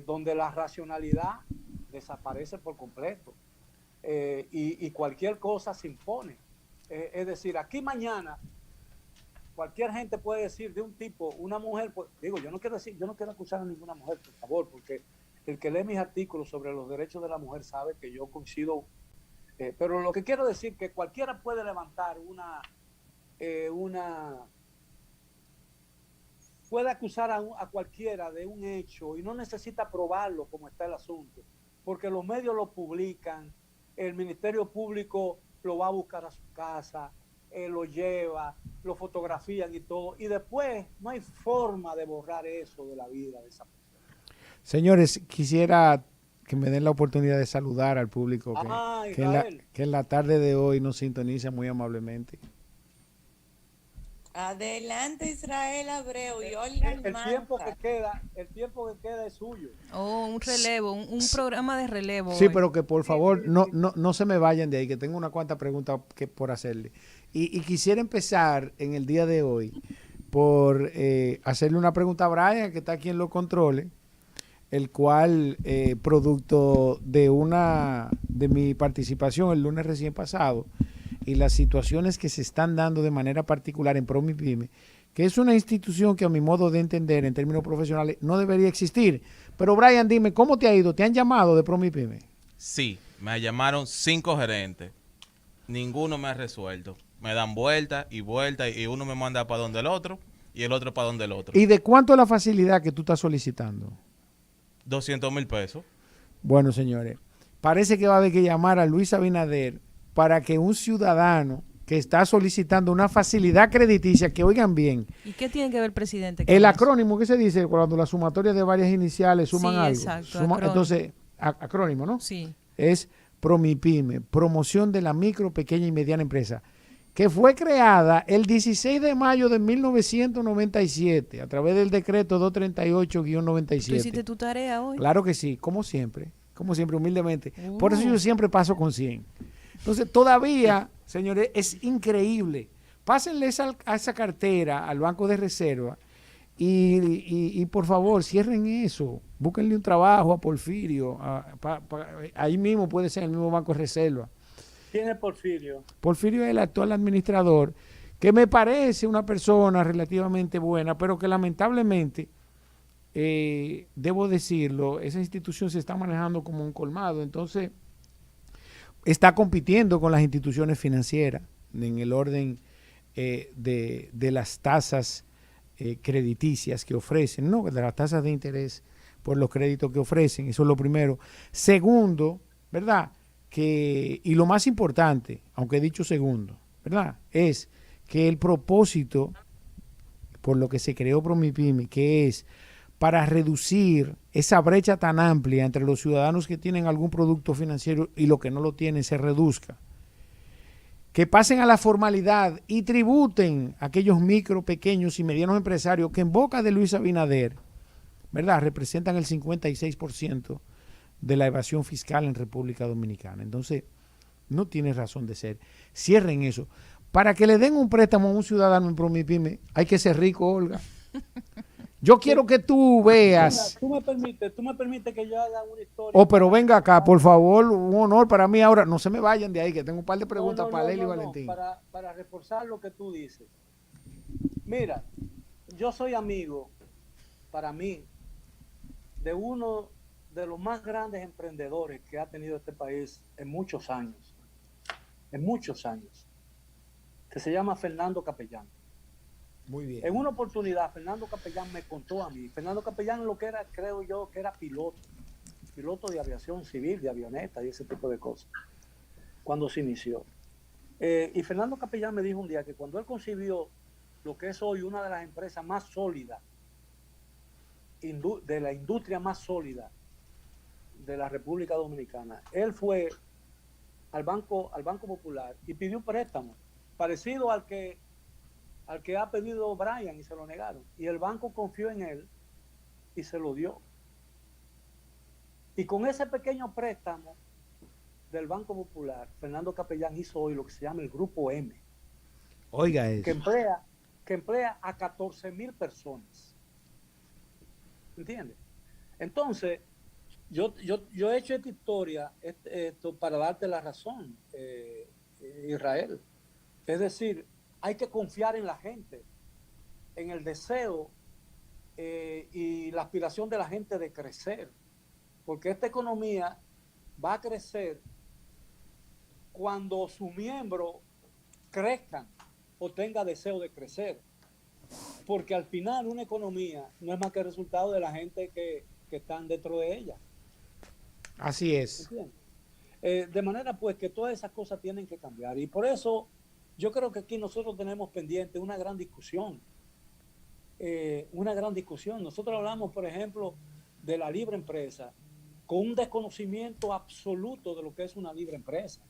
donde la racionalidad desaparece por completo y cualquier cosa se impone. Es decir, aquí mañana cualquier gente puede decir de un tipo, una mujer, pues, digo, yo no quiero decir, yo no quiero acusar a ninguna mujer, por favor, porque el que lee mis artículos sobre los derechos de la mujer sabe que yo coincido, pero lo que quiero decir es que cualquiera puede levantar una puede acusar a cualquiera de un hecho y no necesita probarlo como está el asunto, porque los medios lo publican, el Ministerio Público lo va a buscar a su casa, lo lleva, lo fotografían y todo, y después no hay forma de borrar eso de la vida de esa persona. Señores, quisiera que me den la oportunidad de saludar al público Ah, que, en la, Israel, que en la tarde de hoy nos sintoniza muy amablemente. Adelante, Israel Abreu y eh, Olga el Almanzar. tiempo que queda es suyo. Oh, un relevo, un programa de relevo Sí, hoy. pero que por Sí, favor sí, no, sí. no, no se me vayan de ahí, que tengo una cuanta pregunta por hacerle. Y quisiera empezar en el día de hoy por hacerle una pregunta a Brian, que está aquí en los controles, el cual, producto de mi participación el lunes recién pasado y las situaciones que se están dando de manera particular en ProMIPYME, que es una institución que a mi modo de entender en términos profesionales no debería existir. Pero Brian, dime, ¿cómo te ha ido? ¿Te han llamado de ProMIPYME? Sí, me llamaron 5 gerentes. Ninguno me ha resuelto. Me dan vueltas y vueltas y uno me manda para donde el otro y el otro para donde el otro. ¿Y de cuánto es la facilidad que tú estás solicitando? 200,000 pesos. Bueno, señores, parece que va a haber que llamar a Luis Abinader para que un ciudadano que está solicitando una facilidad crediticia, que oigan bien, ¿Y qué tiene que ver el presidente con el eso? acrónimo que se dice cuando la sumatoria de varias iniciales suman Sí, algo. exacto, acrónimo. Entonces, acrónimo, ¿no? Sí. Es ProMIPYME, Promoción de la Micro, Pequeña y Mediana Empresa, que fue creada el 16 de mayo de 1997 a través del decreto ¿Tú 238-97. hiciste tu tarea hoy? Claro que sí, como siempre, humildemente. Por eso yo siempre paso con 100. Entonces, todavía, señores, es increíble. Pásenle a esa cartera al Banco de Reserva y por favor, cierren eso. Búsquenle un trabajo a Porfirio. Ahí mismo puede ser el mismo Banco de Reserva. ¿Quién es Porfirio? Porfirio es el actual administrador, que me parece una persona relativamente buena, pero que lamentablemente, debo decirlo, esa institución se está manejando como un colmado. Entonces, está compitiendo con las instituciones financieras en el orden de las tasas crediticias que ofrecen, ¿no? De las tasas de interés por los créditos que ofrecen. Eso es lo primero. Segundo, ¿verdad? Y lo más importante, aunque he dicho segundo, ¿verdad? Es que el propósito por lo que se creó ProMIPYME, que es para reducir esa brecha tan amplia entre los ciudadanos que tienen algún producto financiero y los que no lo tienen, se reduzca. Que pasen a la formalidad y tributen a aquellos micro, pequeños y medianos empresarios que en boca de Luis Abinader, ¿verdad?, representan el 56% de la evasión fiscal en República Dominicana. Entonces, no tiene razón de ser. Cierren eso. Para que le den un préstamo a un ciudadano en ProMIPYME, hay que ser rico, Olga. Yo quiero que tú veas. Tú me permites que yo haga una historia. Oh, pero venga acá, por favor, un honor para mí ahora. No se me vayan de ahí, que tengo un par de preguntas para Lely y Valentín. Para reforzar lo que tú dices. Mira, yo soy amigo, para mí, de uno de los más grandes emprendedores que ha tenido este país en muchos años, que se llama Fernando Capellán. Muy bien. En una oportunidad, Fernando Capellán me contó a mí, Fernando Capellán lo que era, creo yo, que era piloto de aviación civil, de avioneta y ese tipo de cosas, cuando se inició. Y Fernando Capellán me dijo un día que cuando él concibió lo que es hoy una de las empresas más sólidas, de la industria más sólida de la República Dominicana, él fue al Banco Popular y pidió un préstamo parecido al que ha pedido Brian y se lo negaron. Y el banco confió en él y se lo dio. Y con ese pequeño préstamo del Banco Popular, Fernando Capellán hizo hoy lo que se llama el Grupo M. Oiga eso. Que emplea a 14,000 personas. ¿Entiendes? Entonces, yo he hecho esta historia esto para darte la razón, Israel. Es decir, hay que confiar en la gente, en el deseo y la aspiración de la gente de crecer, porque esta economía va a crecer cuando sus miembros crezcan o tenga deseo de crecer, porque al final una economía no es más que el resultado de la gente que están dentro de ella. Así es. De manera pues que todas esas cosas tienen que cambiar, y por eso yo creo que aquí nosotros tenemos pendiente una gran discusión. Nosotros hablamos, por ejemplo, de la libre empresa con un desconocimiento absoluto de lo que es una libre empresa.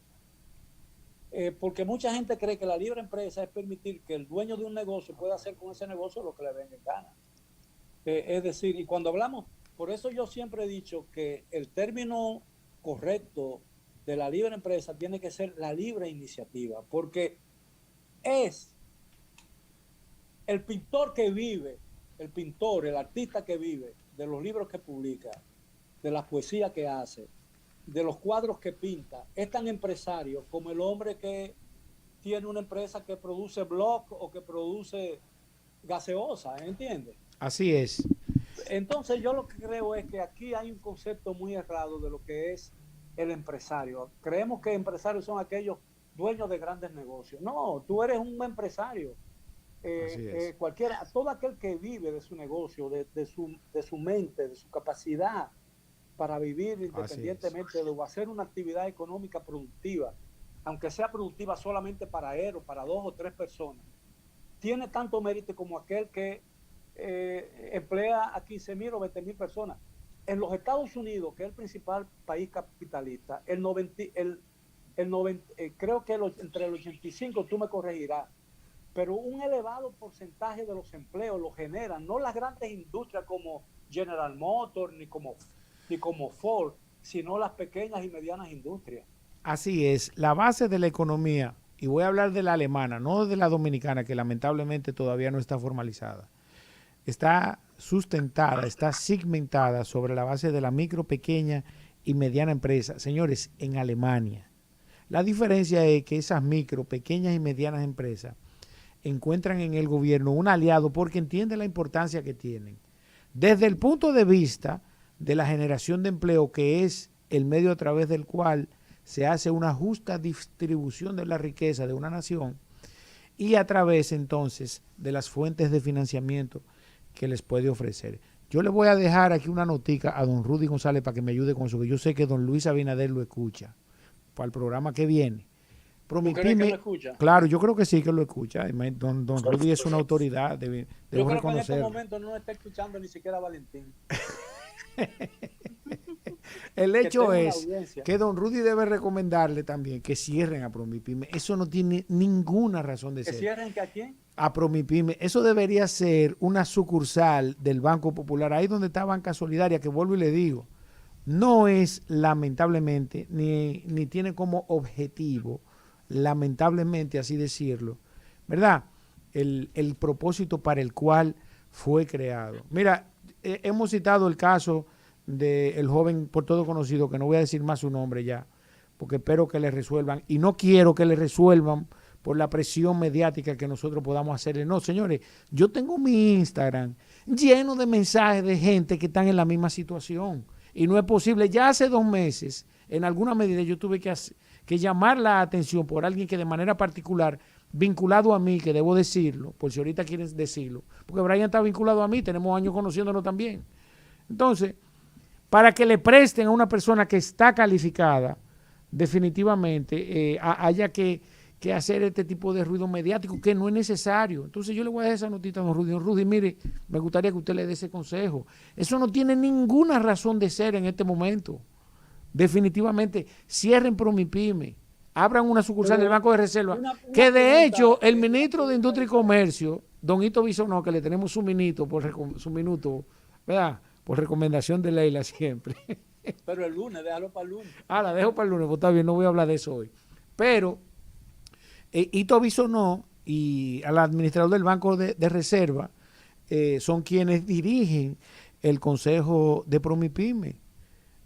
Porque mucha gente cree que la libre empresa es permitir que el dueño de un negocio pueda hacer con ese negocio lo que le venga en gana. Es decir, y cuando hablamos, por eso yo siempre he dicho que el término correcto de la libre empresa tiene que ser la libre iniciativa, porque es el pintor que vive, el artista que vive de los libros que publica, de la poesía que hace, de los cuadros que pinta, es tan empresario como el hombre que tiene una empresa que produce blog o que produce gaseosa, ¿entiendes? Así es. Entonces yo lo que creo es que aquí hay un concepto muy errado de lo que es el empresario. Creemos que empresarios son aquellos dueños de grandes negocios. No, tú eres un empresario. Cualquiera, todo aquel que vive de su negocio, de su mente, de su capacidad para vivir independientemente de hacer una actividad económica productiva, aunque sea productiva solamente para él o para 2 o 3 personas, tiene tanto mérito como aquel que emplea a 15,000 o 20,000 personas. En los Estados Unidos, que es el principal país capitalista, creo que entre el 85, tú me corregirás, pero un elevado porcentaje de los empleos lo generan, no las grandes industrias como General Motors ni como Ford, sino las pequeñas y medianas industrias. Así es. La base de la economía, y voy a hablar de la alemana, no de la dominicana, que lamentablemente todavía no está formalizada, está sustentada, está segmentada sobre la base de la micro, pequeña y mediana empresa. Señores, en Alemania, la diferencia es que esas micro, pequeñas y medianas empresas encuentran en el gobierno un aliado porque entiende la importancia que tienen. Desde el punto de vista de la generación de empleo, que es el medio a través del cual se hace una justa distribución de la riqueza de una nación, y a través entonces de las fuentes de financiamiento que les puede ofrecer. Yo le voy a dejar aquí una notica a don Rudy González para que me ayude con eso, que yo sé que don Luis Abinader lo escucha para el programa que viene. ¿Tú crees que lo escucha? Claro, yo creo que sí que lo escucha. Don Rudy es una autoridad, debo yo creo reconocerlo. que en este momento no está escuchando ni siquiera Valentín. El hecho es que don Rudy debe recomendarle también que cierren a Promipyme. Eso no tiene ninguna razón de ser. ¿Que cierren que a quién? A Promipyme. Eso debería ser una sucursal del Banco Popular, ahí donde está Banca Solidaria, que vuelvo y le digo, no es lamentablemente, ni tiene como objetivo, lamentablemente así decirlo, ¿verdad? El propósito para el cual fue creado. Mira, hemos citado el caso del joven por todo conocido, que no voy a decir más su nombre ya, porque espero que le resuelvan, y no quiero que le resuelvan por la presión mediática que nosotros podamos hacerle. No, señores, yo tengo mi Instagram lleno de mensajes de gente que están en la misma situación, y no es posible. Ya hace 2 meses, en alguna medida, yo tuve que llamar la atención por alguien que de manera particular, vinculado a mí, que debo decirlo, por si ahorita quieren decirlo, porque Brian está vinculado a mí, tenemos años conociéndonos también. Entonces, para que le presten a una persona que está calificada, definitivamente haya que hacer este tipo de ruido mediático que no es necesario. Entonces yo le voy a dejar esa notita a don Rudy. Don Rudy, mire, me gustaría que usted le dé ese consejo. Eso no tiene ninguna razón de ser en este momento. Definitivamente, cierren Promipyme, abran una sucursal del Banco de Reserva, que de hecho el ministro de Industria y Comercio, don Ito Bisonó, que le tenemos su minuto, ¿verdad? Por recomendación de Leila siempre. Pero el lunes, déjalo para el lunes. La dejo para el lunes, pues está bien, no voy a hablar de eso hoy. Pero Ito Bisonó y al administrador del Banco de Reserva son quienes dirigen el Consejo de Promipyme,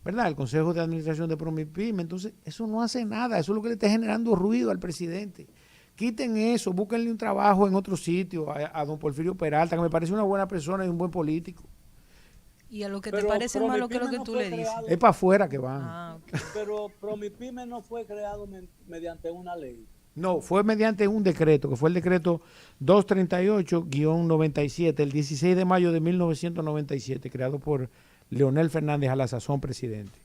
¿verdad? El Consejo de Administración de Promipyme. Entonces, eso no hace nada, eso es lo que le está generando ruido al presidente. Quiten eso, búsquenle un trabajo en otro sitio a don Porfirio Peralta, que me parece una buena persona y un buen político. Y a lo que te Pero parece más lo que Promipyme no tú fue le dices. creado- Es para afuera que van. Ah, ok. Pero Promipyme no fue creado mediante una ley. No, fue mediante un decreto, que fue el decreto 238-97, el 16 de mayo de 1997, creado por Leonel Fernández, a la sazón presidente.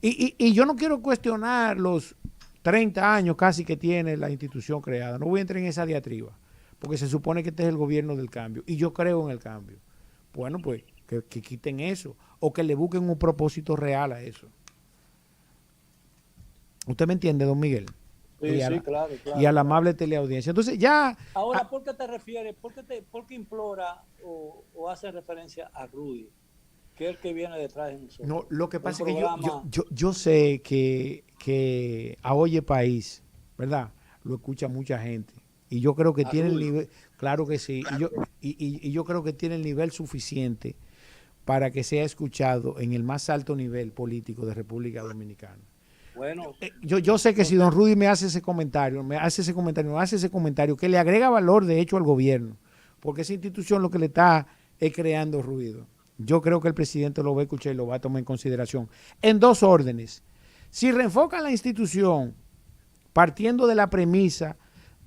Y yo no quiero cuestionar los 30 años casi que tiene la institución creada. No voy a entrar en esa diatriba, porque se supone que este es el gobierno del cambio, y yo creo en el cambio. Bueno, pues que quiten eso, o que le busquen un propósito real a eso. ¿Usted me entiende, don Miguel? Sí, sí, claro, claro. Y a la amable teleaudiencia. Entonces ya... Ahora, ¿por qué te refieres? ¿Por qué implora o hace referencia a Rudy, que es el que viene detrás de nosotros? No, lo que pasa es que programa... yo sé que a Oye País, ¿verdad? Lo escucha mucha gente. Y yo creo que tiene el nivel, claro que sí, y yo creo que tiene el nivel suficiente para que sea escuchado en el más alto nivel político de República Dominicana. Bueno, Yo sé que si don Rudy me hace ese comentario que le agrega valor de hecho al gobierno, porque esa institución lo que le está es creando ruido. Yo creo que el presidente lo va a escuchar y lo va a tomar en consideración. En dos órdenes. Si reenfocan la institución partiendo de la premisa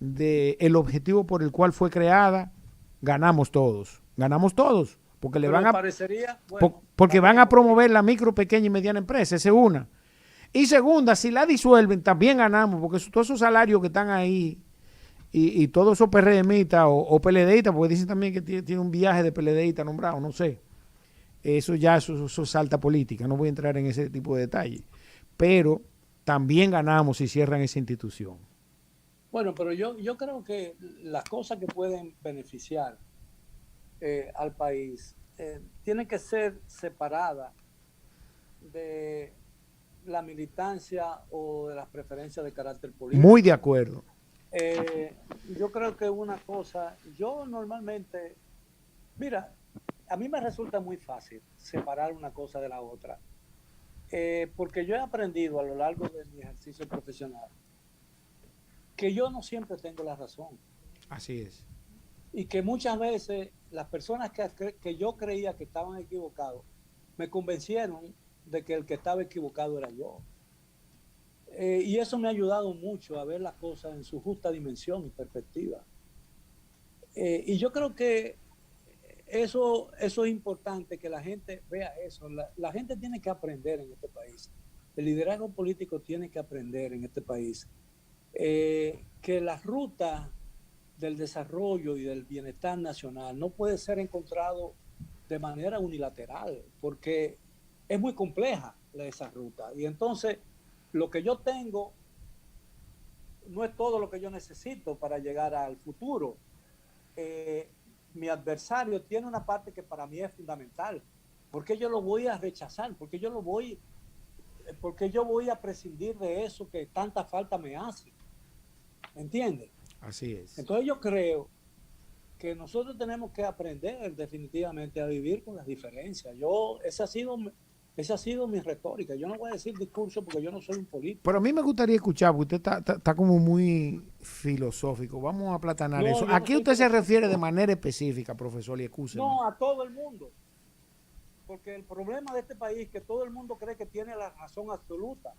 del objetivo por el cual fue creada, ganamos todos. Ganamos todos. Porque le van a, porque van a promover la micro, pequeña y mediana empresa. Esa es una. Y segunda, si la disuelven, también ganamos, porque todos esos salarios que están ahí y todos esos PRMistas o PLDistas, porque dicen también que tiene un viaje de PLDista nombrado, no sé. Eso es alta política, no voy a entrar en ese tipo de detalles. Pero también ganamos si cierran esa institución. Bueno, pero yo creo que las cosas que pueden beneficiar al país tienen que ser separadas de la militancia o de las preferencias de carácter político. Muy de acuerdo. Yo creo que una cosa, yo normalmente, mira, a mí me resulta muy fácil separar una cosa de la otra, porque yo he aprendido a lo largo de mi ejercicio profesional que yo no siempre tengo la razón. Así es. Y que muchas veces las personas que yo creía que estaban equivocados me convencieron de que el que estaba equivocado era yo. Y eso me ha ayudado mucho a ver las cosas en su justa dimensión y perspectiva. Y yo creo que eso es importante, que la gente vea eso. La gente tiene que aprender en este país. El liderazgo político tiene que aprender en este país que la ruta del desarrollo y del bienestar nacional no puede ser encontrado de manera unilateral, porque es muy compleja esa ruta. Y entonces, lo que yo tengo no es todo lo que yo necesito para llegar al futuro. Mi adversario tiene una parte que para mí es fundamental. ¿Por qué yo lo voy a rechazar? Porque yo voy a prescindir de eso que tanta falta me hace. ¿Entiendes? Así es. Entonces yo creo que nosotros tenemos que aprender definitivamente a vivir con las diferencias. Esa ha sido mi retórica. Yo no voy a decir discurso porque yo no soy un político. Pero a mí me gustaría escuchar, porque usted está como muy filosófico. Vamos a aplatanar eso. ¿A qué usted se refiere de manera específica, profesor? Y excúseme. No, a todo el mundo. Porque el problema de este país es que todo el mundo cree que tiene la razón absoluta.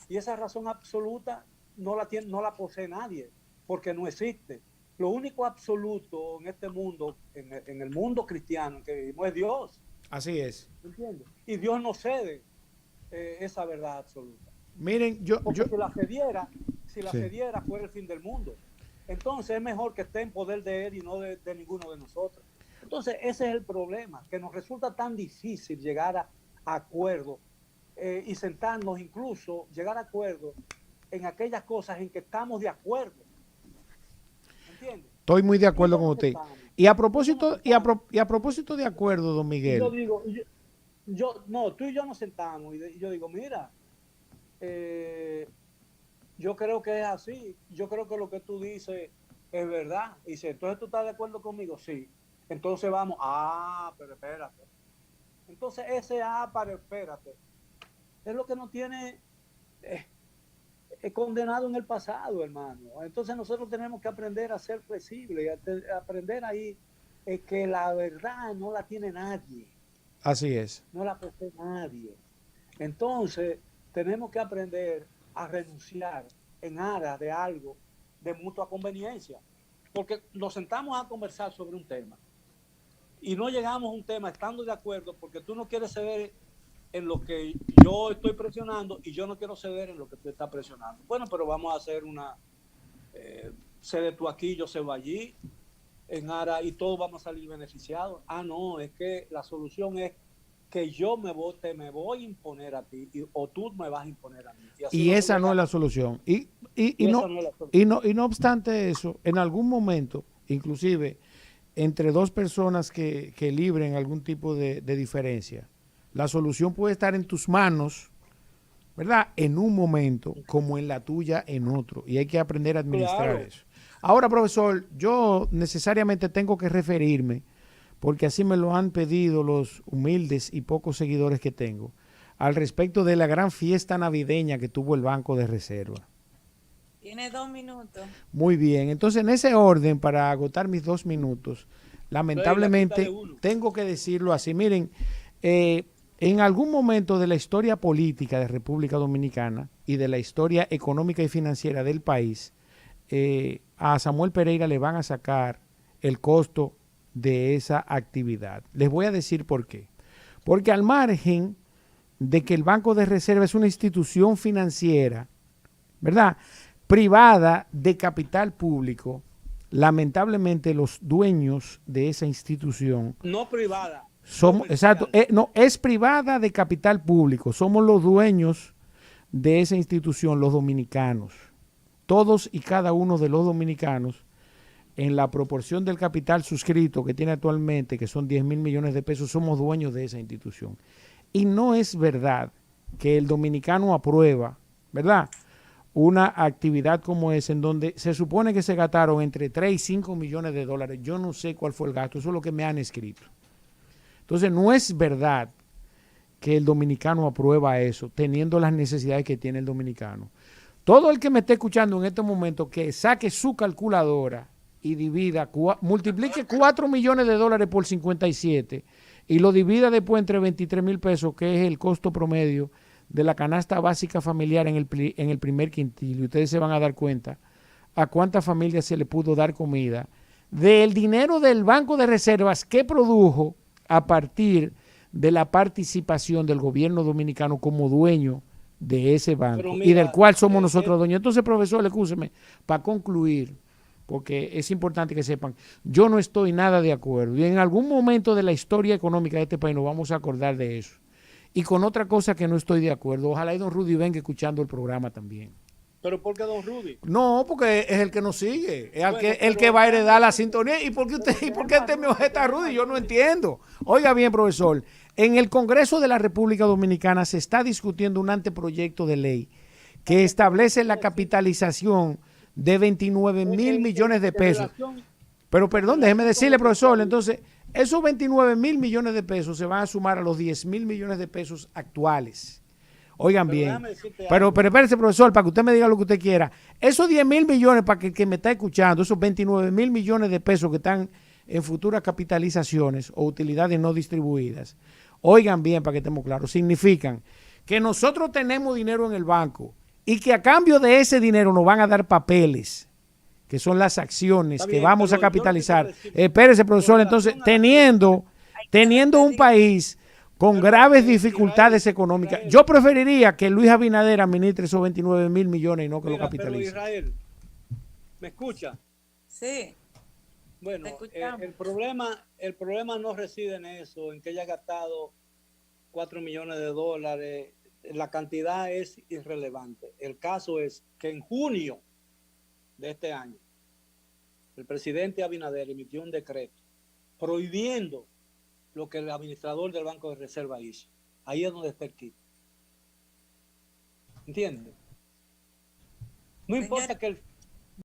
Y esa razón absoluta no la posee nadie, porque no existe. Lo único absoluto en este mundo, en el mundo cristiano que vivimos, es Dios. Así es. ¿Entiendes? Y Dios no cede esa verdad absoluta. Miren, porque si la cediera fuera el fin del mundo. Entonces es mejor que esté en poder de Él y no de ninguno de nosotros. Entonces ese es el problema, que nos resulta tan difícil llegar a acuerdos y sentarnos, incluso llegar a acuerdos en aquellas cosas en que estamos de acuerdo. ¿Entiendes? Estoy muy de acuerdo con usted. Y a propósito de acuerdo, don Miguel. Yo digo, tú y yo nos sentamos y yo digo, mira, yo creo que es así. Yo creo que lo que tú dices es verdad. Y dice, entonces tú estás de acuerdo conmigo, sí. Entonces vamos, pero espérate. Entonces ese para, espérate, es lo que nos tiene condenado en el pasado, hermano. Entonces nosotros tenemos que aprender a ser flexibles, aprender ahí que la verdad no la tiene nadie. Así es. No la posee nadie. Entonces tenemos que aprender a renunciar en aras de algo de mutua conveniencia. Porque nos sentamos a conversar sobre un tema y no llegamos a un tema estando de acuerdo porque tú no quieres ceder en lo que yo estoy presionando y yo no quiero ceder en lo que tú estás presionando. Bueno, pero vamos a hacer una cede tú aquí, yo cedo allí, en ara y todos vamos a salir beneficiados. No, es que la solución es que yo te me voy a imponer a ti o tú me vas a imponer a mí. Y esa no es la solución. Y no obstante eso, en algún momento, inclusive entre dos personas que libren algún tipo de diferencia, la solución puede estar en tus manos, ¿verdad? En un momento, como en la tuya en otro. Y hay que aprender a administrar eso. Ahora, profesor, yo necesariamente tengo que referirme, porque así me lo han pedido los humildes y pocos seguidores que tengo, al respecto de la gran fiesta navideña que tuvo el Banco de Reserva. Tiene 2 minutos. Muy bien, entonces en ese orden, para agotar mis 2 minutos, lamentablemente tengo que decirlo así. Miren, en algún momento de la historia política de República Dominicana y de la historia económica y financiera del país, a Samuel Pereira le van a sacar el costo de esa actividad. Les voy a decir por qué. Porque al margen de que el Banco de Reserva es una institución financiera, ¿verdad?, privada de capital público, lamentablemente los dueños de esa institución no privada somos, exacto, no, es privada de capital público, somos los dueños de esa institución, los dominicanos, todos y cada uno de los dominicanos, en la proporción del capital suscrito que tiene actualmente, que son 10 mil millones de pesos, somos dueños de esa institución. Y no es verdad que el dominicano aprueba, ¿verdad?, una actividad como esa en donde se supone que se gastaron entre 3 y 5 millones de dólares. Yo no sé cuál fue el gasto, eso es lo que me han escrito. Entonces no es verdad que el dominicano aprueba eso, teniendo las necesidades que tiene el dominicano. Todo el que me esté escuchando en este momento, que saque su calculadora y divida, multiplique 4 millones de dólares por 57 y lo divida después entre 23 mil pesos, que es el costo promedio de la canasta básica familiar en el primer quintil, y ustedes se van a dar cuenta a cuántas familias se le pudo dar comida del dinero del Banco de Reservas que produjo a partir de la participación del gobierno dominicano como dueño de ese banco, mira, y del cual somos nosotros dueños. Entonces, profesor, escúcheme, para concluir, porque es importante que sepan, yo no estoy nada de acuerdo, y en algún momento de la historia económica de este país nos vamos a acordar de eso. Y con otra cosa que no estoy de acuerdo, ojalá y don Rudy venga escuchando el programa también. ¿Pero por qué don Rudy? No, porque es el que nos sigue, es el que va a heredar la sintonía. ¿Y por qué usted me objeta a Rudy? Yo no entiendo. Oiga bien, profesor, en el Congreso de la República Dominicana se está discutiendo un anteproyecto de ley que establece la capitalización de 29 mil millones de pesos. Pero perdón, déjeme decirle, profesor, entonces, esos 29 mil millones de pesos se van a sumar a los 10 mil millones de pesos actuales. Oigan bien, pero espérese, profesor, para que usted me diga lo que usted quiera. Esos 10 mil millones, para que me está escuchando, esos 29 mil millones de pesos que están en futuras capitalizaciones o utilidades no distribuidas, oigan bien, para que estemos claros, significan que nosotros tenemos dinero en el banco y que a cambio de ese dinero nos van a dar papeles, que son las acciones que vamos a capitalizar. Espérese, profesor, entonces, teniendo un país con graves dificultades económicas, yo preferiría que Luis Abinader administre esos 29 mil millones y no que lo capitalice. Pero Israel, ¿me escucha? Sí. Bueno, el problema no reside en eso, en que haya gastado 4 millones de dólares. La cantidad es irrelevante. El caso es que en junio de este año, el presidente Abinader emitió un decreto prohibiendo lo que el administrador del Banco de Reserva hizo. Ahí es donde está el kit. ¿Entiendes? No importa que